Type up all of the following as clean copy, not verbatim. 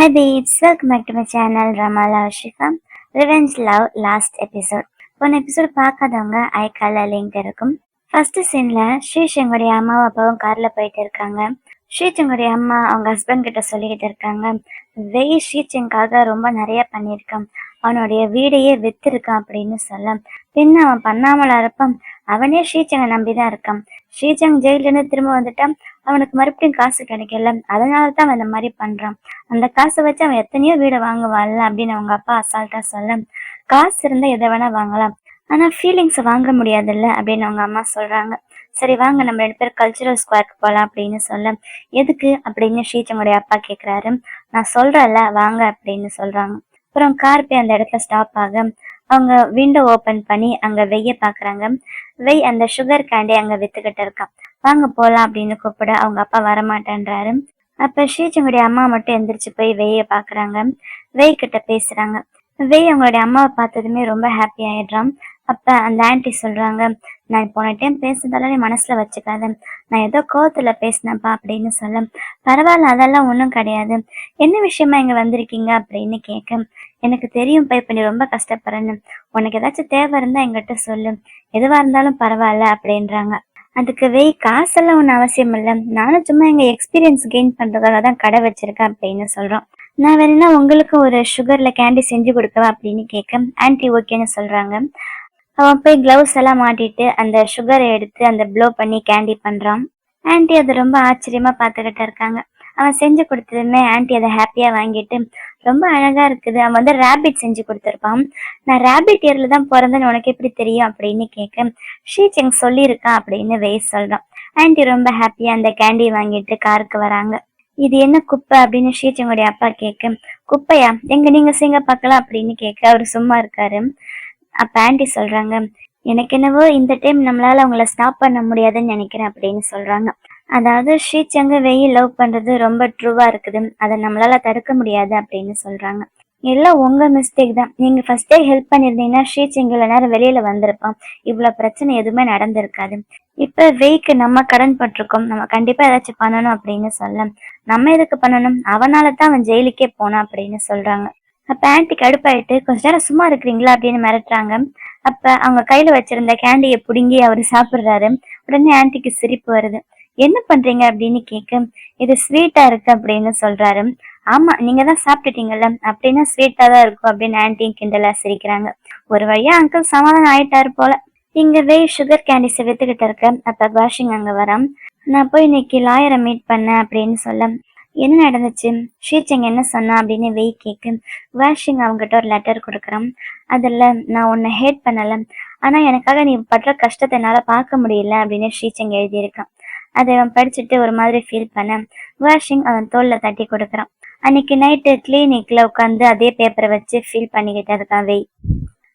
Hi babes, welcome back to my channel Ramala Ashika. Revenge Love last episode. போன episode பார்க்காதவங்க ஐகால link இருக்கும். First சீன்ல ஸ்ரீசங்கருடைய அம்மாவும் அப்பாவும் கார்ல போயிட்டு இருக்காங்க. ஸ்ரீசங்கருடைய அம்மா அவங்க ஹஸ்பண்ட் கிட்ட சொல்லிக்கிட்டு இருக்காங்க, வெய் ஸ்ரீசங்காக ரொம்ப நிறைய பண்ணியிருக்கான், அவனுடைய வீடையே வித்திருக்கான் அப்படின்னு சொல்ல, பின்ன அவன் பண்ணாமலா இருப்பான், அவனே ஸ்ரீசங்கை நம்பிதான் இருக்கான். ஸ்ரீசங் ஜெயில இருந்து திரும்ப வந்துட்டான், அவனுக்கு மறுபடியும் காசு கிடைக்கல, அதனாலதான் அவன் இந்த மாதிரி பண்றான். அந்த காசை வச்சு அவன் எத்தனையோ வீடை வாங்குவான்ல அப்படின்னு அவங்க அப்பா அசால்ட்டா சொல்ல, காசு இருந்தா எதை வேணா வாங்கலாம், ஆனா ஃபீலிங்ஸ் வாங்க முடியாதுல்ல அப்படின்னு அவங்க அம்மா சொல்றாங்க. சரி வாங்க நம்ம 2 பேர் கல்ச்சுரல் ஸ்கொயருக்கு போகலாம் அப்படின்னு சொல்ல, எதுக்கு அப்படின்னு ஸ்ரீசங்கோடைய அப்பா கேட்குறாரு. நான் சொல்றேன்ல வாங்க அப்படின்னு சொல்றாங்க. அப்புறம் கார் போய் அந்த இடத்துல ஸ்டாப் ஆக அவங்க விண்டோ ஓபன் பண்ணி அங்க வெய்ய பாக்குறாங்க. வெய் அந்த சுகர் கேண்டி அங்க வித்துக்கிட்டு இருக்கான். வாங்க போலாம் அப்படின்னு கூப்பிட அவங்க அப்பா வரமாட்டேன்றாரு. அப்ப ஸ்ரீசங்கோடைய அம்மா மட்டும் எந்திரிச்சு போய் வெய்ய பாக்குறாங்க. வெய் கிட்ட பேசுறாங்க. வெய் அவங்களுடைய அம்மாவை பார்த்ததுமே ரொம்ப ஹாப்பி ஆயிடுறான். அப்ப அந்த ஆன்டி சொல்றாங்க, நான் போன டைம் பேசுறதால நீ மனசுல வச்சுக்காத, நான் ஏதோ கோவத்துல பேசினப்பா அப்படின்னு சொல்ல, பரவாயில்ல அதெல்லாம் ஒன்றும் கிடையாது, என்ன விஷயமா இங்க வந்திருக்கீங்க அப்படின்னு கேட்க, எனக்கு தெரியும் பை பண்ணி ரொம்ப கஷ்டப்படுறேன்னு, உனக்கு ஏதாச்சும் தேவை இருந்தா என்கிட்ட சொல்லு, எதுவா இருந்தாலும் பரவாயில்ல அப்படின்றாங்க. அதுக்கு வெய் காசெல்லாம் ஒன்றும் அவசியம் இல்லை, நானும் சும்மா எங்க எக்ஸ்பீரியன்ஸ் கெயின் பண்றதுக்காக தான் கடை வச்சிருக்கேன் அப்படின்னு சொல்றோம். நான் வேணும்னா உங்களுக்கு ஒரு சுகர்ல கேண்டி செஞ்சு கொடுக்கவா அப்படின்னு கேட்க ஆன்டி ஓகேன்னு சொல்றாங்க. அவன் போய் கிளவுஸ் எல்லாம் மாட்டிட்டு அந்த சுகரை எடுத்து அந்த ப்ளோ பண்ணி கேண்டி பண்றான். ஆன்டி அதை ரொம்ப ஆச்சரியமா பார்த்துக்கிட்டு இருக்காங்க. அவன் செஞ்சு கொடுத்ததுமே ஆன்டி அதை ஹாப்பியா வாங்கிட்டு, ரொம்ப அழகா இருக்குது, அவன் வந்து ரேபிட் செஞ்சு கொடுத்துருப்பான், நான் ரேபிட் இயர்ல தான் பிறந்தேன்னு உனக்கு எப்படி தெரியும் அப்படின்னு கேட்க, ஷீச்செங் சொல்லியிருக்கான் அப்படின்னு வெயிஸ் சொல்றான். ஆன்டி ரொம்ப ஹாப்பியா அந்த கேண்டி வாங்கிட்டு காருக்கு வராங்க. இது என்ன குப்பை அப்படின்னு ஷீச்செங்குடைய அப்பா கேட்க, குப்பையா எங்க நீங்க செய்ங்க பார்க்கலாம் அப்படின்னு கேட்க அவர் சும்மா இருக்காரு. அப்ப ஆன்டி சொல்றாங்க, எனக்கு என்னவோ இந்த டைம் நம்மளால அவங்கள ஸ்டாப் பண்ண முடியாதுன்னு நினைக்கிறேன் அப்படின்னு சொல்றாங்க. அதாவது ஸ்ரீசங்க வெயில் லவ் பண்றது ரொம்ப ட்ரூவா இருக்குது, அதை நம்மளால தடுக்க முடியாது அப்படின்னு சொல்றாங்க. எல்லாம் உங்க மிஸ்டேக் தான், நீங்க ஃபர்ஸ்டே ஹெல்ப் பண்ணிருந்தீங்கன்னா ஸ்ரீசங் இவ்வளவு நேரம் வெளியில வந்திருப்பான், இவ்வளவு பிரச்சனை எதுவுமே நடந்திருக்காது. இப்ப வெய்க்கு நம்ம கடன் பட்டிருக்கோம், நம்ம கண்டிப்பா ஏதாச்சும் பண்ணணும் அப்படின்னு சொல்ல, நம்ம எதுக்கு பண்ணணும், அவனால தான் அவன் ஜெயிலுக்கே போனான் அப்படின்னு சொல்றாங்க. அப்ப ஆன்டி கடுப்பாயிட்டு கொஞ்ச நேரம் சும்மா இருக்கிறீங்களா அப்படின்னு மிரட்டுறாங்க. அப்ப அவங்க கையில வச்சிருந்த கேண்டியை புடுங்கி அவரு சாப்பிடுறாரு. உடனே ஆன்டிக்கு சிரிப்பு வருது. என்ன பண்றீங்க அப்படின்னு கேட்க, இது ஸ்வீட்டா இருக்கு அப்படின்னு சொல்றாரு. ஆமா நீங்க தான் சாப்பிட்டுட்டீங்கல்ல, அப்படின்னா ஸ்வீட்டா தான் இருக்கும் அப்படின்னு ஆன்டியும் கிண்டலா சிரிக்கிறாங்க. ஒரு வழியா அங்கிள் சமாதானம் ஆயிட்டாரு போல. இங்க வெய் சுகர் கேண்டிஸ் வித்துக்கிட்டு இருக்க. அப்ப வாஷிங் அங்க வரான். நான் போய் இன்னைக்கு லாயரை மீட் பண்ணேன் அப்படின்னு சொல்ல, என்ன நடந்துச்சு, ஷீச்சங் என்ன சொன்னா அப்படின்னு வெய் கேக்கு. வாஷிங் அவங்ககிட்ட ஒரு லெட்டர் கொடுக்குறான். அதுல நான் உன்னை ஹேட் பண்ணல, ஆனா எனக்காக நீ படுற கஷ்டத்தை என்னால பார்க்க முடியல அப்படின்னு ஷீச்சங் எழுதியிருக்கான். அதை அவன் படிச்சுட்டு ஒரு மாதிரி ஃபீல் பண்ண வாஷிங் அவன் தோல்ல தட்டி கொடுக்குறான். அன்னைக்கு நைட்டு கிளினிக்ல உட்காந்து அதே பேப்பரை வச்சு ஃபீல் பண்ணிக்கிட்டு இருக்கான் வெய்.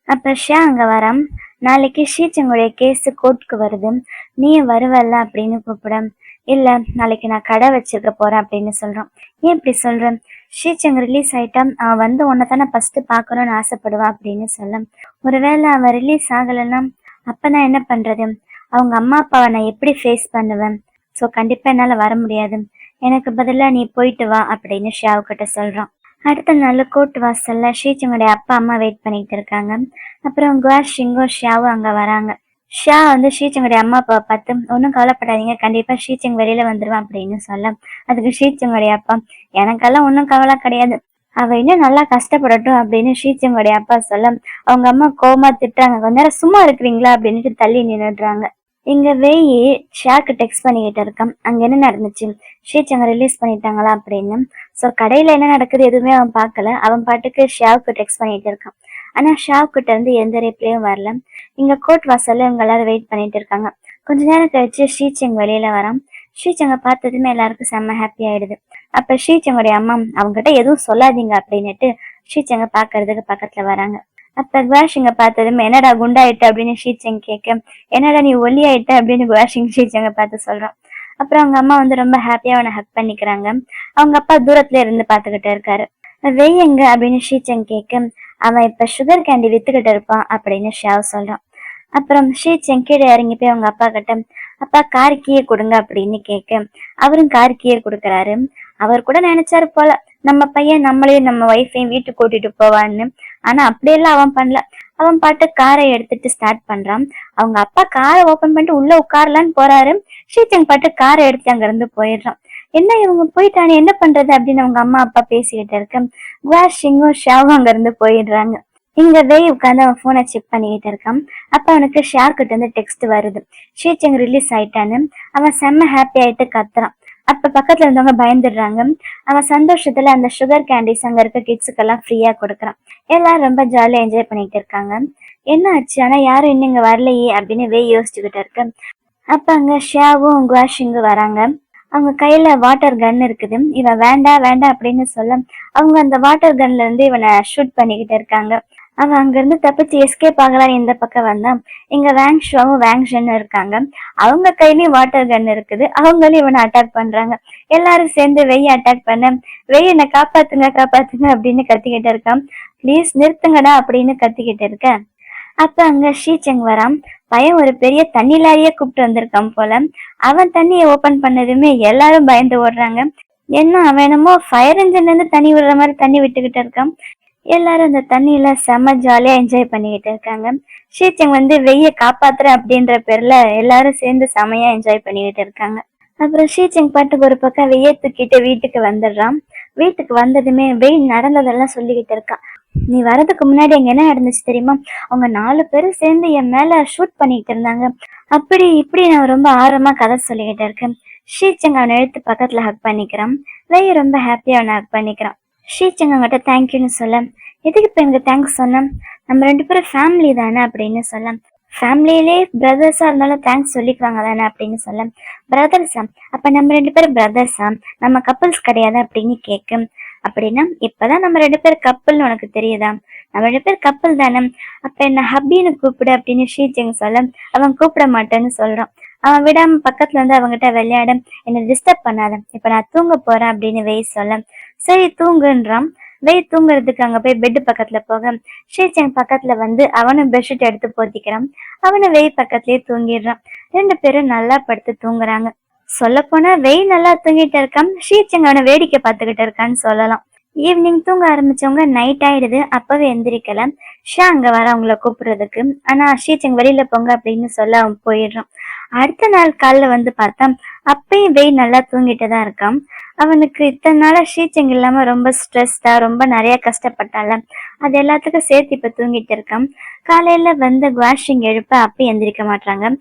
அப்ப ஷா அங்க வரான். நாளைக்கு ஷீச்சங்குடைய கேஸ் கோர்ட்டுக்கு வருது, நீயும் வருவல்ல அப்படின்னு கூப்பிட, இல்ல நாளைக்கு நான் கடை வச்சிருக்க போறேன் அப்படின்னு சொல்றான். ஏன் இப்படி சொல்றேன், ஷீச்சங் ரிலீஸ் ஆயிட்டா அவன் வந்து உன்னை தானே ஃபர்ஸ்ட் பாக்கணும்னு ஆசைப்படுவான் அப்படின்னு சொல்ல, ஒருவேளை அவன் ரிலீஸ் ஆகலைன்னா அப்ப நான் என்ன பண்றது, அவங்க அம்மா அப்பாவை நான் எப்படி ஃபேஸ் பண்ணுவேன், ஸோ கண்டிப்பா என்னால வர முடியாது, எனக்கு பதிலா நீ போயிட்டு வா அப்படின்னு ஷாவுக்கிட்ட சொல்றான். அடுத்த நாள் கோர்ட் வாசல்ல ஷீச்சங்குடைய அப்பா அம்மா வெயிட் பண்ணிட்டு இருக்காங்க. அப்புறம் குவாஷிங்கும் ஷியாவும் அங்க வராங்க. ஷியா வந்து ஷீச்சங்குடைய அம்மா அப்பாவை பார்த்து, ஒன்றும் கவலைப்படாதீங்க, கண்டிப்பா ஷீச்சங் வெளியில வந்துருவான் அப்படின்னு சொல்ல, அதுக்கு ஷீச்சங்குடைய அப்பா, எனக்கெல்லாம் ஒன்றும் கவலை கிடையாது, அவ இன்னும் நல்லா கஷ்டப்படட்டும் அப்படின்னு ஷீச்சங்குடைய அப்பா சொல்ல, அவங்க அம்மா கோவமா திட்டுறாங்க, கொஞ்ச நேரம் சும்மா இருக்கிறீங்களா அப்படின்ட்டு தள்ளி நின்றுடுறாங்க. இங்க வெயி ஷாக்கு டெக்ஸ்ட் பண்ணிக்கிட்டு இருக்கான், அங்க என்ன நடந்துச்சு, ஷீச்சங்க ரிலீஸ் பண்ணிட்டாங்களா அப்படின்னு. ஸோ கடையில என்ன நடக்குது எதுவுமே அவன் பார்க்கல, அவன் பாட்டுக்கு ஷாவுக்கு டெக்ஸ்ட் பண்ணிட்டு இருக்கான். ஆனா ஷாவுக்கிட்ட இருந்து எந்த ரிப்ளையும் வரல. இங்க கோர்ட் வாசல்ல இவங்க எல்லாரும் வெயிட் பண்ணிட்டு இருக்காங்க. கொஞ்ச நேரம் கழிச்சு ஷீச்சங் வெளியில வரான். ஷீச்சங்க பார்த்ததுமே எல்லாருக்கும் செம்ம ஹாப்பி ஆயிடுது. அப்ப ஷீச்சங்குடைய அம்மா அவங்ககிட்ட எதுவும் சொல்லாதீங்க அப்படின்னுட்டு ஷீச்சங்க பாக்குறதுக்கு பக்கத்துல வராங்க. அப்ப குவாஷிங்க பார்த்ததுமே என்னடா குண்டாயிட்ட அப்படின்னு ஷீச்சங் கேட்க, என்னடா நீ ஒல்லி ஆயிட்ட அப்படின்னு குவாஷிங் ஷீச்சங்க பார்த்து சொல்றான். அப்புறம் அவங்க அம்மா வந்து ரொம்ப ஹாப்பியா அவனை ஹக் பண்ணிக்கிறாங்க. அவங்க அப்பா தூரத்துல இருந்து பாத்துக்கிட்டு இருக்காரு. வெய் எங்க அப்படின்னு ஷீச்சங் கேட்க, அவன் இப்ப சுகர் கேண்டி வித்துக்கிட்டு இருப்பான் அப்படின்னு ஷாவ் சொல்றான். அப்புறம் ஷீச்சங் கீழே இறங்கி போய் அவங்க அப்பா கிட்ட, அப்பா கார் கீயை கொடுங்க அப்படின்னு கேட்க அவரும் கார் கீயை கொடுக்குறாரு. அவர் கூட நினைச்சாரு போல, நம்ம பையன் நம்மளையும் நம்ம ஒய்ஃபையும் வீட்டுக்கு கூட்டிட்டு போவான்னு. ஆனா அப்படியெல்லாம் அவன் பண்ணல. அவன் பாட்டு காரை எடுத்துட்டு ஸ்டார்ட் பண்றான். அவங்க அப்பா காரை ஓபன் பண்ணிட்டு உள்ள உட்காரலான்னு போறாரு. ஷீச்சங் பாட்டு காரை எடுத்து அங்க இருந்து போயிடுறான். என்ன இவங்க போயிட்டானே, என்ன பண்றது அப்படின்னு அவங்க அம்மா அப்பா பேசிக்கிட்டு இருக்க குவாஷிங்கும் ஷாவும் அங்க இருந்து போயிடுறாங்க. இங்க வேய் உட்காந்து அவன் போனை செக் பண்ணிக்கிட்டு இருக்கான். அப்ப அவனுக்கு ஷா கிட்ட இருந்து டெக்ஸ்ட் வருது, ஷீச்சங் ரிலீஸ் ஆயிட்டான்னு. அவன் செம்ம ஹாப்பி ஆயிட்டு கத்துறான். அப்ப பக்கத்துல இருந்தவங்க பயந்துடுறாங்க. அவன் சந்தோஷத்துல அந்த சுகர் கேண்டிஸ் அங்க இருக்க கிட்ஸுக்கெல்லாம் ஃப்ரீயா கொடுக்குறான். எல்லாரும் ரொம்ப ஜாலியா என்ஜாய் பண்ணிட்டு இருக்காங்க. என்ன ஆச்சு, ஆனா யாரும் இன்னும் இங்க வரலையே அப்படின்னு வேய் யோசிச்சுக்கிட்டு இருக்கு. அப்ப அங்க ஷியாவும் குவாஷிங்கும் வராங்க. அவங்க கையில வாட்டர் கன் இருக்குது. இவன் வேண்டாம் வேண்டாம் அப்படின்னு சொல்ல அவங்க அந்த வாட்டர் கன்ல இருந்து இவனை ஷூட் பண்ணிக்கிட்டு இருக்காங்க. அவன் அங்க இருந்து தப்பிச்சு எஸ்கேப் ஆகலாம் இந்த பக்கம் வந்தான். இங்க வேங் ஷுவும் வேங் ஷென்னும் இருக்காங்க. அவங்க கையிலயும் வாட்டர் கன் இருக்குது. அவங்களும் இவனை அட்டாக் பண்றாங்க. எல்லாரும் சேர்ந்து வெய்ய அட்டாக் பண்ண வெய்ய என்னை காப்பாத்துங்க காப்பாத்துங்க அப்படின்னு கத்திக்கிட்டு இருக்கான். ப்ளீஸ் நிறுத்துங்கடா அப்படின்னு கத்திக்கிட்டு இருக்க. அப்ப அங்க ஷீச்சங் வரான். பையன் ஒரு பெரிய தண்ணி லாரியே கூப்பிட்டு வந்திருக்கான் போல. அவன் தண்ணியை ஓபன் பண்ணதுமே எல்லாரும் பயந்து ஓடுறாங்க. என்ன அவன் என்னமோ ஃபயர் இன்ஜின்ல இருந்து தண்ணி விடுற மாதிரி தண்ணி விட்டுக்கிட்டு இருக்கான். எல்லாரும் அந்த தண்ணியில செம்ம ஜாலியா என்ஜாய் பண்ணிக்கிட்டு இருக்காங்க. ஷீச்சங் வெய்ய காப்பாத்துறேன் அப்படின்ற பேர்ல எல்லாரும் சேர்ந்து செமையா என்ஜாய் பண்ணிக்கிட்டு இருக்காங்க. அப்புறம் ஷீச்சங் பாட்டுக்கு ஒரு பக்கம் வெய்ய தூக்கிட்டு வீட்டுக்கு வந்துடுறான். வீட்டுக்கு வந்ததுமே வெய் நடந்ததெல்லாம் சொல்லிக்கிட்டு இருக்கான். நீ வரதுக்கு முன்னாடி அங்க என்ன நடந்துச்சு தெரியுமா? அவங்க 4 பேரும் சேர்ந்து என் மேல ஷூட் பண்ணிட்டு இருந்தாங்க. அப்படி இப்படி நான் ரொம்ப ஆர்வமா கதை சொல்லிக்கிட்டு இருக்கேன். ஷீச்சங் அவனை எடுத்து பக்கத்துல ஹக் பண்ணிக்கிறான். வெய் ரொம்ப ஹாப்பியா அவனை ஹக் பண்ணிக்கிறான். ஷீச்சங் அவங்ககிட்ட தேங்க்யூன்னு சொல்ல, எதுக்கு இப்ப எனக்கு தேங்க்ஸ் சொன்ன? நம்ம 2 பேரும் ஃபேமிலி தானே அப்படின்னு சொல்ல, ஃபேமிலியிலே பிரதர்ஸா இருந்தாலும் தேங்க்ஸ் சொல்லிக்குவாங்க தானே அப்படின்னு சொல்ல, பிரதர்ஸா? அப்ப நம்ம 2 பேரும் பிரதர்ஸா, நம்ம கப்பல்ஸ் கிடையாது அப்படின்னு கேட்கும். அப்படின்னா இப்பதான் நம்ம 2 பேர் கப்பல்னு உனக்கு தெரியுதா? நம்ம 2 பேர் கப்பல் தானே, அப்ப என்ன ஹப்பின்னு கூப்பிடு அப்படின்னு ஷீச்சங் சொல்ல, அவன் கூப்பிட மாட்டேன்னு சொல்றான். அவன் விடாம பக்கத்துல அவங்ககிட்ட விளையாட, என்ன டிஸ்டர்ப் பண்ணாத, இப்ப நான் தூங்க போறேன் அப்படின்னு வெய் சொல்ல, சரி தூங்குன்றான். வெய் தூங்குறதுக்கு அங்க போய் பெட் பக்கத்துல போக ஷீச்சங் பக்கத்துல அவனும் பெட்ஷீட் எடுத்து போத்திக்கிறான். அவனை வெய் பக்கத்துலயே தூங்கிடுறான். 2 பேரும் நல்லா படுத்து தூங்குறாங்க. சொல்ல போனா வெய் நல்லா தூங்கிட்டு இருக்கான். ஷீச்சங் அவனை வேடிக்கை பார்த்துக்கிட்டு இருக்கான்னு சொல்லலாம். ஈவினிங் தூங்க ஆரம்பிச்சவங்க நைட் ஆயிடுது. அப்பவே எந்திரிக்கல. ஷா அங்க வர அவங்கள கூப்பிடுறதுக்கு. ஆனா ஷீச்சங் வெளியில போங்க அப்படின்னு சொல்ல அவன் போயிடுறான். அடுத்த நாள் காலைல பார்த்தா அப்பயும் வெய் நல்லா தூங்கிட்டு தான் இருக்கான். அவனுக்கு இத்தனை நாளா ஷீச்சங் இல்லாம ரொம்ப ஸ்ட்ரெஸ்டா ரொம்ப நிறைய கஷ்டப்பட்டால, அது எல்லாத்துக்கும் சேர்த்து இப்ப தூங்கிட்டு இருக்கான். காலையில குவாஷிங் எழுப்ப அப்பயும் எந்திரிக்க மாட்டாங்க.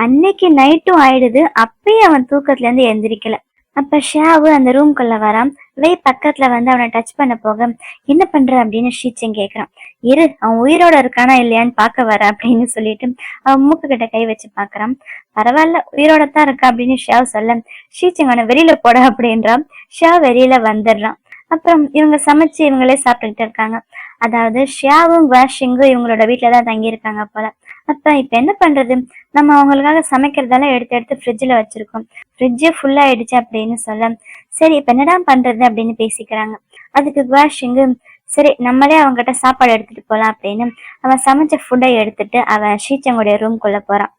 அன்னைக்கு நைட்டும் ஆயிடுது. அப்பயும் அவன் தூக்கத்துல இருந்து எந்திரிக்கல. அப்ப ஷாவு அந்த ரூம்குள்ள வரான். வெய் பக்கத்துல அவனை டச் பண்ண போக, என்ன பண்ற அப்படின்னு ஷீச்சங் கேக்குறான். இரு, அவன் உயிரோட இருக்கானா இல்லையான்னு பாக்க வர அப்படின்னு சொல்லிட்டு அவன் மூக்கு கிட்ட கை வச்சு பாக்குறான். பரவாயில்ல, உயிரோட தான் இருக்கா அப்படின்னு ஷாவ் சொல்ல, ஷீச்சங் அவனை வெளியில போட அப்படின்றான். ஷாவ் வெளியில வந்துடுறான். அப்புறம் இவங்க சமைச்சு இவங்களே சாப்பிட்டுக்கிட்டு இருக்காங்க. அதாவது ஷியாவும் குவாஷிங்கும் இவங்களோட வீட்டுலதான் தங்கி இருக்காங்க போல. அப்ப இப்ப என்ன பண்றது, நம்ம அவங்களுக்காக சமைக்கிறதெல்லாம் எடுத்து எடுத்து ஃப்ரிட்ஜ்ல வச்சிருக்கோம், ஃப்ரிட்ஜே ஃபுல்லா ஆயிடுச்சு அப்படின்னு சொல்ல, சரி இப்ப என்னடா பண்றது அப்படின்னு பேசிக்கிறாங்க. அதுக்கு குவாஷிங்கு, சரி நம்மளே அவங்ககிட்ட சாப்பாடு எடுத்துட்டு போலாம் அப்படின்னு அவன் சமைச்ச ஃபுட்டை எடுத்துட்டு அவன் ஷீச்சங்குடைய ரூம்குள்ள போறான்.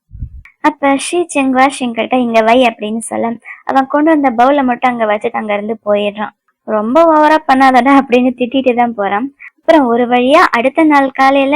அப்ப ஷீச்சங் குவாஷிங் கிட்ட இங்க வை அப்படின்னு சொல்ல, அவன் கொண்டு வந்த பவுல மட்டும் அங்க வச்சுட்டு அங்க இருந்து போயிடுறான். ரொம்ப ஓவரா பண்ணாதடா அப்படின்னு திட்டிட்டு தான் போறான். அப்புறம் ஒரு வழியா அடுத்த நாள் காலையில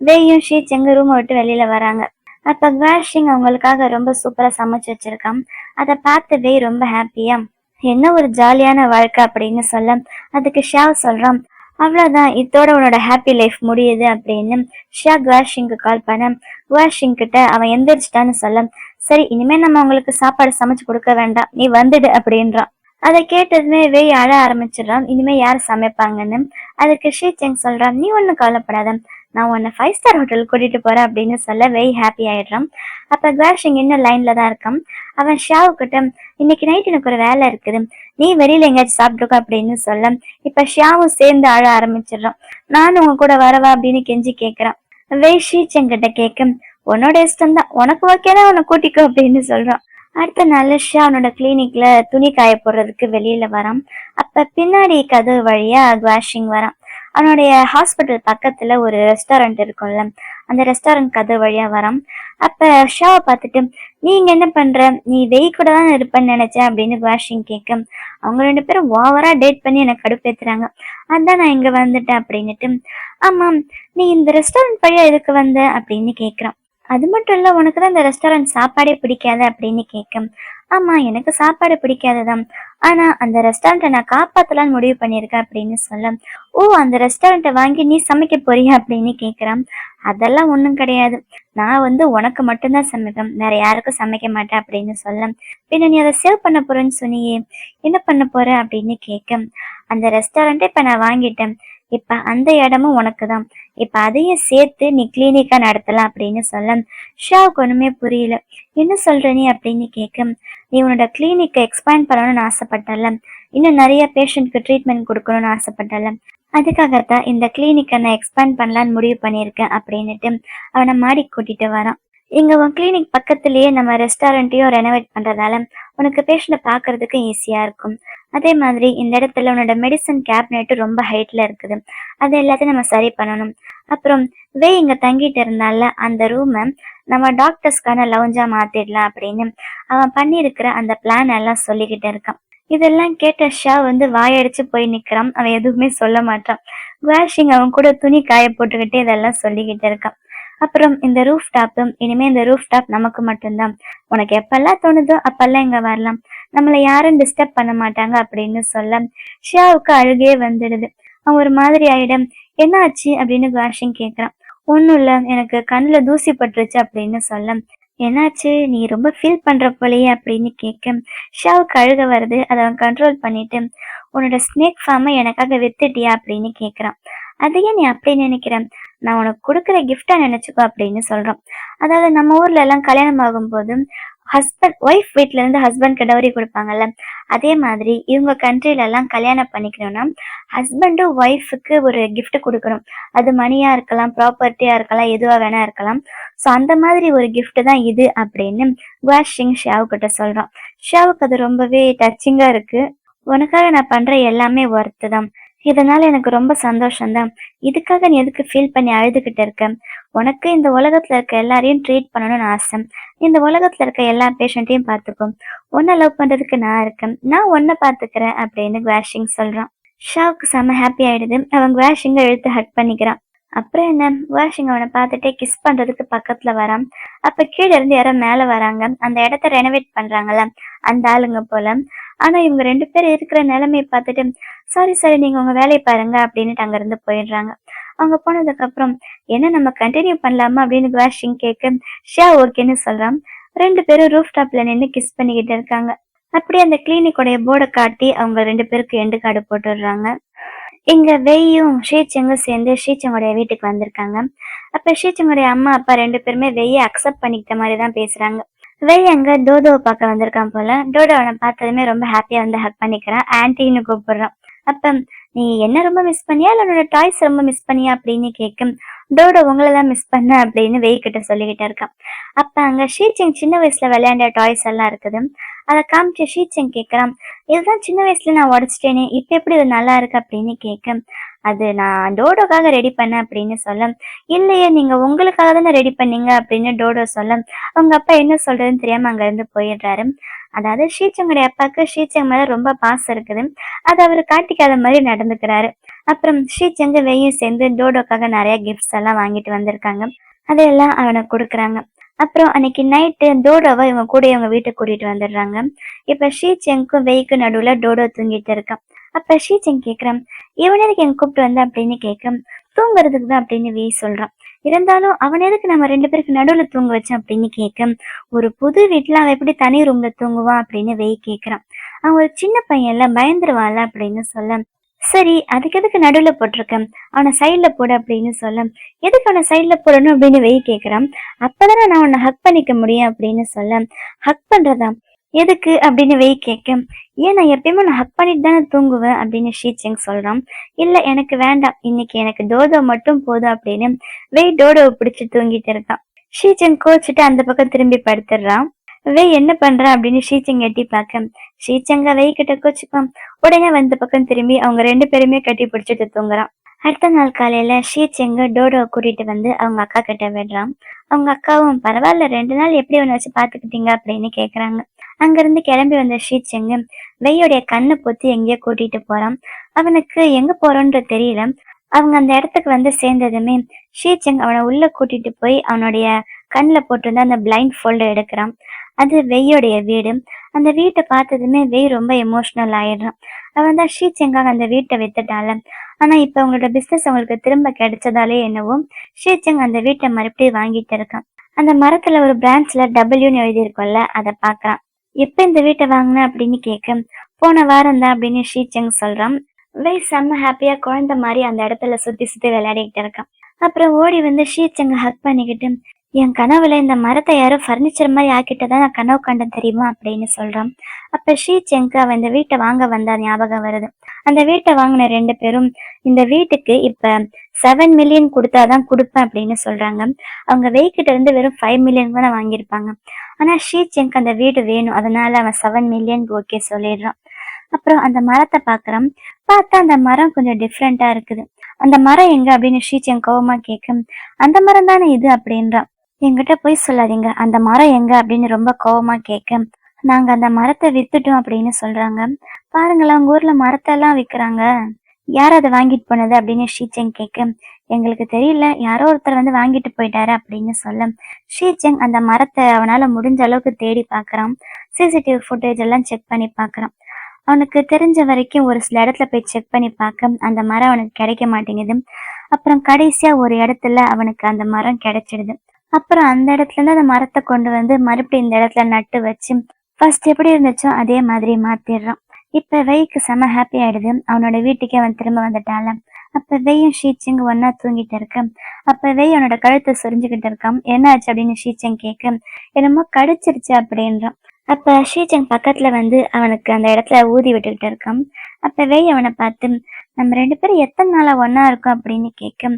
வேயும் ஷீச்சங் ரூமை விட்டு வெளியில வராங்க. அப்ப குவாஷிங் அவங்களுக்காக ரொம்ப சூப்பரா சமைச்சு வச்சிருக்கான். அதை பார்த்து வே ரொம்ப ஹாப்பியா, என்ன ஒரு ஜாலியான வாழ்க்கை அப்படின்னு சொல்ல, அதுக்கு ஷாவ் சொல்றான், அவ்வளவுதான், இதோட உன்னோட ஹாப்பி லைஃப் முடியுது அப்படின்னு ஷா குவாஷிங்க்கு கால் பண்ண, குவாஷிங் கிட்ட அவன் எந்திரிச்சிட்டான்னு சொல்ல, சரி இனிமே நம்ம அவங்களுக்கு சாப்பாடு சமைச்சு கொடுக்க வேண்டாம், நீ வந்துடு அப்படின்றான். அதை கேட்டதுமே வெய் அழ ஆரம்பிச்சிடறான். இனிமே யார் சமைப்பாங்கன்னு. அதுக்கு ஷீச்சங் சொல்றான், நீ ஒன்னும் கவலைப்படாத, நான் உன்னை 5 ஸ்டார் ஹோட்டல் கூட்டிட்டு போறேன் அப்படின்னு சொல்ல வெய் ஹாப்பி ஆயிடுறான். அப்ப குவாஷிங் இன்னும் லைன்ல தான் இருக்கான். அவன் ஷாவு கிட்ட, இன்னைக்கு நைட் எனக்கு ஒரு வேலை இருக்குது, நீ வெளியில எங்கேயாச்சும் சாப்பிட்டுக்கோ அப்படின்னு சொல்ல, இப்ப ஷாவும் சேர்ந்து அழ ஆரம்பிச்சிடறான். நானும் உங்க கூட வரவா அப்படின்னு கெஞ்சி கேக்குறான். வெய் ஷீச்சங் கிட்ட கேட்க, உன்னோட இஷ்டம் தான், உனக்கு ஓகேனா உன்னை கூட்டிக்கோ அப்படின்னு சொல்றான். அடுத்த நாள் ஷா அவனோட கிளினிக்ல துணி காய போடுறதுக்கு வெளியில வரான். அப்ப பின்னாடி கதவு வழியா குவாஷிங் வரான். அவனுடைய ஹாஸ்பிட்டல் பக்கத்துல ஒரு ரெஸ்டாரண்ட் இருக்கும்ல, அந்த ரெஸ்டாரண்ட் கதவு வழியா வரான். அப்ப ஷாவை பார்த்துட்டு, நீ இங்க என்ன பண்ற, நீ வெய் கூட தான் இருப்பேன்னு நினைச்சேன் அப்படின்னு குவாஷிங் கேட்க, அவங்க ரெண்டு பேரும் ஓவரா டேட் பண்ணி எனக்கு கடுப்பேத்துறாங்க, அதான் நான் இங்க வந்துட்டேன் அப்படின்னுட்டு. ஆமாம், நீ இந்த ரெஸ்டாரண்ட் வழியா எதுக்கு வந்த அப்படின்னு கேக்குறான். அது மட்டும் இல்ல, உனக்கு தான் இந்த ரெஸ்டாரண்ட் சாப்பாடே பிடிக்காது அப்படின்னு கேட்க, ஆமா எனக்கு சாப்பாடு பிடிக்காதுதான், ஆனா அந்த ரெஸ்டாரண்ட்டை நான் காப்பாத்தலான்னு முடிவு பண்ணியிருக்கேன் அப்படின்னு சொல்ல, ஓ அந்த ரெஸ்டாரண்ட்டை வாங்கி நீ சமைக்க போறியா அப்படின்னு கேக்குறான். அதெல்லாம் ஒண்ணும் கிடையாது, நான் உனக்கு மட்டும்தான் சமைப்பேன், வேற யாருக்கும் சமைக்க மாட்டேன் அப்படின்னு சொல்ல, பின்ன நீ அதை சேவ் பண்ண போறேன்னு சொன்னியே, என்ன பண்ண போற அப்படின்னு கேட்க, அந்த ரெஸ்டாரண்ட்டை இப்ப நான் வாங்கிட்டேன், இப்ப அந்த இடமும் உனக்கு தான், இப்ப அதையும் சேர்த்து நீ கிளினிக்கா நடத்தலாம் அப்படின்னு சொல்ல, ஷாவுக்கு ஒண்ணுமே புரியல. என்ன சொல்ற நீ அப்படின்னு கேட்க, நீ உன்னோட கிளினிக்கை எக்ஸ்பேண்ட் பண்ணணும்னு ஆசைப்பட்டல, இன்னும் நிறைய பேஷண்ட்க்கு ட்ரீட்மெண்ட் கொடுக்கணும்னு ஆசைப்பட்டல, அதுக்காகத்தான் இந்த கிளினிக்கை நான் எக்ஸ்பேண்ட் பண்ணலான்னு முடிவு பண்ணியிருக்கேன் அப்படின்னுட்டு அவனை மாடி கூட்டிட்டு வரான். இங்க உன் கிளினிக் பக்கத்திலேயே நம்ம ரெஸ்டாரண்ட்டையும் ரெனோவேட் பண்றதால உனக்கு பேஷண்ட்டை பாக்குறதுக்கு ஈஸியா இருக்கும். அதே மாதிரி இந்த இடத்துல உன்னோட மெடிசன் கேபினெட் ரொம்ப ஹைட்ல இருக்குது, அது எல்லாத்தையும் நம்ம சரி பண்ணணும். அப்புறம் இங்க தங்கிட்டு இருந்தால அந்த ரூமை நம்ம டாக்டர்ஸ்க்கான லவுஞ்சா மாத்திடலாம் அப்படின்னு அவன் பண்ணிருக்கிற அந்த பிளான் எல்லாம் சொல்லிக்கிட்டு இருக்கான். இதெல்லாம் கேட்ட ஷா வாயடிச்சு போய் நிக்கிறான், அவன் எதுவுமே சொல்ல மாட்டான். குவாஷிங் அவன் கூட துணி காய போட்டுக்கிட்டே இதெல்லாம் சொல்லிக்கிட்டு இருக்கான். அப்புறம் இந்த ரூஃப் டாப், இனிமே இந்த ரூஃப் டாப் நமக்கு மட்டும்தான், உனக்கு எப்பெல்லாம் தோணுதோ அப்பெல்லாம் இங்க வரலாம், நம்மள யாரும் டிஸ்டர்ப் பண்ண மாட்டாங்க அப்படின்னு சொல்ல ஷியாவுக்கு அழுகே வந்துடுது. அவன் ஒரு மாதிரி ஆயிடும். என்ன ஆச்சு அப்படின்னு குவாஷிங் கேக்குறான். ஒண்ணும் இல்ல, எனக்கு கண்ணுல தூசி பட்டுருச்சு அப்படின்னு சொல்ல, என்னாச்சு, நீ ரொம்ப ஃபீல் பண்ற போலயே அப்படின்னு கேட்க ஷாவுக்கு அழுக வருது. அதை அவன் கண்ட்ரோல் பண்ணிட்டு, உன்னோட ஸ்னேக் ஃபார்மை எனக்காக வித்துட்டியா அப்படின்னு கேட்குறான். அதையே நீ அப்படி நினைக்கிறேன், நான் உனக்கு கொடுக்குற கிஃப்டா நினைச்சுக்கோ அப்படின்னு சொல்றான். அதாவது நம்ம ஊர்ல எல்லாம் கல்யாணம் ஆகும்போது ஹஸ்பண்ட் ஒய்ஃப் வீட்ல இருந்து ஹஸ்பண்ட்க்கு டவுரி கொடுப்பாங்கல்ல, அதே மாதிரி இவங்க கண்ட்ரில எல்லாம் கல்யாணம் பண்ணிக்கணும்னா ஹஸ்பண்டும் ஒய்ஃபுக்கு ஒரு கிஃப்ட் கொடுக்கணும். அது மணியா இருக்கலாம், ப்ராப்பர்ட்டியா இருக்கலாம், எதுவா வேணா இருக்கலாம். ஸோ அந்த மாதிரி ஒரு கிஃப்ட் தான் இது அப்படின்னு குவாஷிங் ஷாவு கிட்ட சொல்றான். ஷாவுக்கு அது ரொம்பவே டச்சிங்கா இருக்கு. உனக்காக நான் பண்ற எல்லாமே ஒர்த்து தான், இதனால எனக்கு ரொம்ப சந்தோஷம்தான், இதுக்காக நீ எதுக்கு ஃபீல் பண்ணி அழுதுகிட்டு இருக்க, உனக்கு இந்த உலகத்துல இருக்க எல்லாரையும் ட்ரீட் பண்ணணும்னு ஆசை, இந்த உலகத்துல இருக்க எல்லா பேஷண்ட்டையும் பார்த்துக்கும், உன்னை லவ் பண்றதுக்கு நான் இருக்கேன், நான் உன்னை பார்த்துக்கிறேன் அப்படின்னு குவாஷிங் சொல்றான். ஷாவுக்கு செம்ம ஹாப்பி ஆயிடுது. அவன் குவாஷிங்க இழுத்து ஹக் பண்ணிக்கிறான். அப்புறம் என்ன, குவாஷிங் அவனை பார்த்துட்டே கிஸ் பண்றதுக்கு பக்கத்துல வரான். அப்ப கீழே இருந்து யாரோ மேல வராங்க, அந்த இடத்த ரெனோவேட் பண்றாங்கல்ல அந்த ஆளுங்க போல. ஆனா இவங்க ரெண்டு பேரும் இருக்கிற நிலைமையை பார்த்துட்டு, சாரி சாரி நீங்க உங்க வேலையை பாருங்க அப்படின்னுட்டு அங்க இருந்து போயிடுறாங்க. அவங்க போனதுக்கு அப்புறம் என்ன நம்ம கண்டினியூ பண்ணலாமா அப்படின்னு குவாஷிங் கேட்க ஷியா ஓகேன்னு சொல்றான். ரெண்டு பேரும் ரூஃப் டாப்ல நின்று கிஸ் பண்ணிக்கிட்டு இருக்காங்க. அப்படியே அந்த கிளினிக்கோடைய போர்டை காட்டி அவங்க ரெண்டு பேருக்கு எண்டு கார்டு போட்டுடுறாங்க. இங்க வெய்யும் ஷீச்செங்கும் சேர்ந்து ஷீச்சங்குடைய வீட்டுக்கு வந்திருக்காங்க. அப்ப ஷீச்சங்குடைய அம்மா அப்பா ரெண்டு பேருமே வெய்யை அக்செப்ட் பண்ணிக்கிட்ட மாதிரிதான் பேசுறாங்க. வெய் அங்க டோடோவை பார்க்க வந்திருக்கான் போல. டோடோ அவனை பார்த்ததுமே ரொம்ப ஹாப்பியா ஹக் பண்ணிக்கிறான், ஆன்டின்னு கூப்பிடுறான். அப்ப நீ என்ன ரொம்ப மிஸ் பண்ணியா இல்ல உன்னோட டாய்ஸ் ரொம்ப மிஸ் பண்ணியா அப்படின்னு கேட்கும். டோடோ உங்களதான் மிஸ் பண்ண அப்படின்னு வெய் கிட்ட சொல்லிக்கிட்டு இருக்கான். அப்ப அங்க ஷீச்செங் சின்ன வயசுல விளையாண்ட டாய்ஸ் எல்லாம் இருக்குது, அதை காமிச்சு ஷீச்செங் கேட்கறான். இதுதான் சின்ன வயசுல நான் உடச்சிட்டேனே, இப்ப எப்படி இது நல்லா இருக்கு அப்படின்னு கேட்க, அது நான் டோடோக்காக ரெடி பண்ணேன் அப்படின்னு சொல்ல, இல்லையே நீங்க உங்களுக்காக தானே ரெடி பண்ணீங்க அப்படின்னு டோடோ சொல்ல, அவங்க அப்பா என்ன சொல்றதுன்னு தெரியாம அங்க இருந்து போயிடுறாரு. அதாவது ஷீச்சங்குடைய அப்பாவுக்கு ஷீச்சங் மேல ரொம்ப பாசம் இருக்குது, அது அவரு காட்டிக்காத மாதிரி நடந்துக்கிறாரு. அப்புறம் ஷீச்சங்க வெய்யும் சேர்ந்து டோடோக்காக நிறைய கிஃப்ட்ஸ் எல்லாம் வாங்கிட்டு வந்திருக்காங்க, அதையெல்லாம் அவனுக்கு கொடுக்குறாங்க. அப்புறம் அன்னைக்கு நைட்டு டோடோவை இவங்க கூட இவங்க வீட்டுக்கு கூட்டிட்டு வந்துடுறாங்க. இப்ப ஷீச்செங்கும் வெய்க்கும் நடுவுல டோடோ தூங்கிட்டு இருக்கான். அப்ப ஷீச்செங் கேக்குறான், இவன் எதுக்கு எங்க கூப்பிட்டு வந்த அப்படின்னு கேட்க, தூங்குறதுக்கு தான் அப்படின்னு வெய் சொல்றான். இருந்தாலும் அவன் எதுக்கு நம்ம ரெண்டு பேருக்கு நடுவுல தூங்க வச்சேன் அப்படின்னு கேட்க, ஒரு புது வீட்டுல அவன் எப்படி தனி ரூம்ல தூங்குவான் அப்படின்னு வெய் கேக்குறான். அவன் ஒரு சின்ன பையன்ல பயந்துருவான்ல அப்படின்னு சொல்ல, சரி அதுக்கு எதுக்கு நடுவுல போட்டிருக்கேன், அவனை சைட்ல போடு அப்படின்னு சொல்ல, எதுக்கு அவனை சைட்ல போடணும் அப்படின்னு வெய் கேக்குறான். அப்பதானே நான் உன்னை ஹக் பண்ணிக்க முடியும் அப்படின்னு சொல்ல, ஹக் பண்றதா எதுக்கு அப்படின்னு வெய் கேட்க, ஏன் நான் எப்பயுமே நான் ஹக் பண்ணிட்டு தானே தூங்குவேன் அப்படின்னு ஷீச்செங் சொல்றான். இல்ல எனக்கு வேண்டாம், இன்னைக்கு எனக்கு டோடோ மட்டும் போதும் அப்படின்னு வெய் டோடோவை பிடிச்சு தூங்கிட்டு இருக்கான். ஷீச்செங் கோச்சிட்டு அந்த பக்கம் திரும்பி படுத்துடுறான். வெய் என்ன பண்றான் அப்படின்னு ஷீச்செங் எட்டி பார்க்க, ஷீச்செங்க வெய் கிட்ட கோச்சுப்பான். உடனே வந்த பக்கம் திரும்பி அவங்க ரெண்டு பேருமே கட்டி பிடிச்சிட்டு தூங்குறான். அடுத்த நாள் காலையில ஷீ செங்கு டோடோ கூட்டிட்டு வந்து அவங்க அக்கா கிட்ட விடுறான். அவங்க அக்காவும் பரவாயில்ல 2 நாள் எப்படி அவனை வச்சு பாத்துக்கிட்டீங்க அப்படின்னு கேக்குறாங்க. அங்கிருந்து கிளம்பி வந்த ஷீ செங்கு வெய்யோடைய கண்ணை பொத்தி எங்கேயோ கூட்டிட்டு போறான். அவனுக்கு எங்க போறோன்ற தெரியல. அவங்க அந்த இடத்துக்கு வந்து சேர்ந்ததுமே ஷீ செங் அவனை உள்ள கூட்டிட்டு போய் அவனுடைய கண்ணில் போட்டிருந்த அந்த பிளைண்ட் ஃபோல்டர் எடுக்கிறான். அது வெய்யோடைய வீடு. அந்த வீட்டை பார்த்ததுமே வெய் ரொம்ப எமோஷனல் ஆயிடுறான். அவன் தான் ஷீ செங்காக அந்த வீட்டை வித்துட்டால. ஆனா இப்ப அவங்களோட பிசினஸ் அவங்களுக்கு திரும்ப கிடைச்சதாலே என்னவோ ஷீ செங் அந்த வீட்டை மறுபடியும் வாங்கிட்டு இருக்கான். அந்த மரத்துல ஒரு பிரான்ச்ல டபிள்யூன்னு எழுதியிருக்கோம்ல, அதை பாக்குறான். எப்ப இந்த வீட்டை வாங்கின அப்படின்னு கேட்க போன வாரம் தான் அப்படின்னு ஷீ செங் சொல்றான். வெய் செம்ம ஹாப்பியா குழந்தை மாதிரி அந்த இடத்துல சுத்தி சுத்தி விளையாடிக்கிட்டு இருக்கான். அப்புறம் ஓடி வந்து ஷீ செங்க ஹக் பண்ணிக்கிட்டு என் கனவுல இந்த மரத்தை யாரும் ஃபர்னிச்சர் மாதிரி ஆக்கிட்டதான் நான் கனவு கண்டேன் தெரியுமா அப்படின்னு சொல்றான். அப்ப ஷீ செங்க்கு அவன் இந்த வீட்டை வாங்க வந்தா ஞாபகம் வருது. அந்த வீட்டை வாங்கின 2 பேரும் இந்த வீட்டுக்கு இப்ப 7 மில்லியன் கொடுத்தாதான் கொடுப்பேன் அப்படின்னு சொல்றாங்க. அவங்க வெய்கிட்ட இருந்து வெறும் 5 மில்லியன் தான் வாங்கியிருப்பாங்க. ஆனா ஷீ செங்க்கு அந்த வீடு வேணும், அதனால அவன் 7 மில்லியன் ஓகே சொல்லிடுறான். அப்புறம் அந்த மரத்தை பாக்குறான். பார்த்தா அந்த மரம் கொஞ்சம் டிஃப்ரெண்டா இருக்குது. அந்த மரம் எங்க அப்படின்னு ஷீ செங் கோவமா கேட்கும். அந்த மரம் தானே இது அப்படின்றான். என்கிட்ட போய் சொல்லாதீங்க, அந்த மரம் எங்க அப்படின்னு ரொம்ப கோவமா கேட்க நாங்க அந்த மரத்தை வித்துட்டோம் அப்படின்னு சொல்றாங்க. பாருங்களேன், உங்க ஊர்ல மரத்தை எல்லாம் விற்கிறாங்க, யார் அதை வாங்கிட்டு போனது அப்படின்னு ஷீ செங் கேட்க எங்களுக்கு தெரியல, யாரோ ஒருத்தர் வந்து வாங்கிட்டு போயிட்டாரு அப்படின்னு சொல்ல ஷீ செங் அந்த மரத்தை அவனால முடிஞ்ச அளவுக்கு தேடி பாக்குறான். சிசிடிவி ஃபுட்டேஜ் எல்லாம் செக் பண்ணி பாக்குறான். அவனுக்கு தெரிஞ்ச வரைக்கும் ஒரு சில இடத்துல போய் செக் பண்ணி பார்க்க அந்த மரம் அவனுக்கு கிடைக்க மாட்டேங்குது. அப்புறம் கடைசியா ஒரு இடத்துல அவனுக்கு அந்த மரம் கிடைச்சிடுது. அப்புறம் அந்த இடத்துல இருந்து அந்த மரத்தை கொண்டு வந்து மறுபடியும் இந்த இடத்துல நட்டு வச்சு ஃபர்ஸ்ட் எப்படி இருந்துச்சோ அதே மாதிரி மாத்திடுறான். இப்ப வெய்க்கு செம ஹாப்பி ஆயிடுது. அவனோட வீட்டுக்கே அவன் திரும்ப வந்துட்டால. அப்ப வெய்யும் ஷீ செங் ஒன்னா தூங்கிட்டு இருக்க. அப்ப வெய் அவனோட கழுத்தை சொரிஞ்சுக்கிட்டு இருக்கான். என்ன ஆச்சு அப்படின்னு ஷீ செங் கேட்க என்னமோ கடிச்சிருச்சு அப்படின்றான். அப்ப ஷீ செங் பக்கத்துல வந்து அவனுக்கு அந்த இடத்துல ஊதி விட்டுக்கிட்டு இருக்கான். அப்ப வெய் அவனை பார்த்து நம்ம 2 பேரும் எத்தனை நாளா ஒன்னா இருக்கோம் அப்படின்னு கேட்க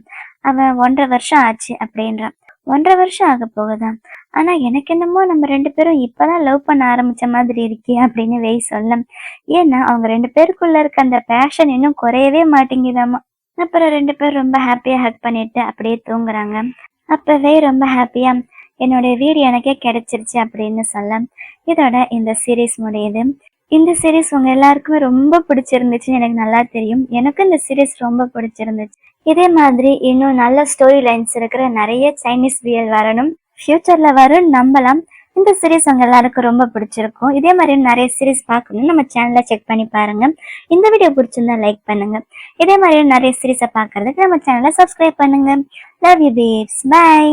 அவன் 1.5 வருஷம் ஆச்சு அப்படின்றான். 1.5 வருஷம் ஆக போகுதான், ஆனா எனக்கு என்னமோ நம்ம 2 பேரும் இப்பதான் லவ் பண்ண ஆரம்பிச்ச மாதிரி இருக்கே அப்படின்னு வெய் சொல்ல. ஏன்னா அவங்க 2 பேருக்குள்ள இருக்க அந்த பேஷன் இன்னும் குறையவே மாட்டேங்குதாமா. அப்புறம் 2 பேரும் ரொம்ப ஹாப்பியா ஹக் பண்ணிட்டு அப்படியே தூங்குறாங்க. அப்ப வெய் ரொம்ப ஹாப்பியா என்னுடைய வீடு எனக்கே கிடைச்சிருச்சு அப்படின்னு சொல்ல இதோட இந்த சீரீஸ் முடியுது. இந்த சீரீஸ் உங்க எல்லாருக்குமே ரொம்ப பிடிச்சிருந்துச்சுன்னு எனக்கு நல்லா தெரியும். எனக்கும் இந்த சீரீஸ் ரொம்ப பிடிச்சிருந்துச்சு. இதே மாதிரி இன்னும் நல்ல ஸ்டோரி லைன்ஸ் இருக்கிற நிறைய சைனீஸ் வியல் வரணும், ஃபியூச்சர்ல வரும் நம்பலாம். இந்த சீரீஸ் உங்க எல்லாருக்கும் ரொம்ப பிடிச்சிருக்கும். இதே மாதிரி நிறைய சீரீஸ் பார்க்கணும் நம்ம சேனல்ல செக் பண்ணி பாருங்க. இந்த வீடியோ பிடிச்சிருந்தா லைக் பண்ணுங்க. இதே மாதிரி நிறைய சீரீஸை பார்க்கறதுக்கு நம்ம சேனலை சப்ஸ்கிரைப் பண்ணுங்க. Love you babes, by.